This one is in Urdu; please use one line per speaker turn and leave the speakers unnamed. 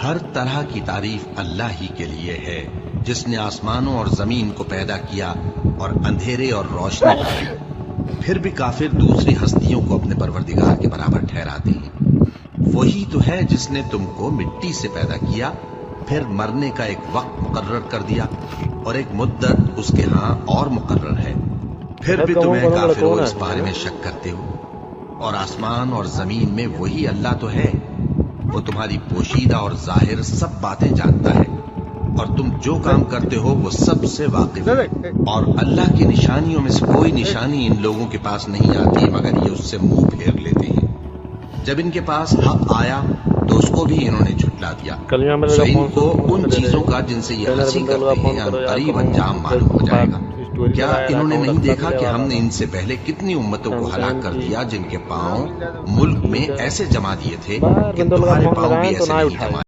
ہر طرح کی تعریف اللہ ہی کے لیے ہے جس نے آسمانوں اور زمین کو پیدا کیا اور اندھیرے اور روشنی بنائی۔ پھر بھی کافر دوسری ہستیوں کو اپنے پروردگار کے برابر ٹھہراتے ہیں۔ وہی تو ہے جس نے تم کو مٹی سے پیدا کیا، پھر مرنے کا ایک وقت مقرر کر دیا اور ایک مدت اس کے ہاں اور مقرر ہے، پھر بھی تمہیں کافروں اس بارے میں شک کرتے ہو۔ اور آسمان اور زمین میں وہی اللہ تو ہے، وہ تمہاری پوشیدہ اور ظاہر سب باتیں جانتا ہے، اور تم جو کام کرتے ہو وہ سب سے واقف ہے۔ اور اللہ کی نشانیوں میں سے کوئی نشانی ان لوگوں کے پاس نہیں آتی مگر یہ اس سے منہ پھیر لیتے ہیں۔ جب ان کے پاس حق آیا تو اس کو بھی انہوں نے جھٹلا دیا، سو ان کو ان چیزوں کا جن سے یہ ہنسی کرتے ہیں ان قریب انجام معلوم ہو جائے گا۔ کیا انہوں نے نہیں دیکھا کہ ہم نے ان سے پہلے کتنی امتوں کو ہلاک کر دیا جن کے پاؤں ملک میں ایسے جما دیے تھے کہ تمہارے پاؤں بھی ایسے نہیں جما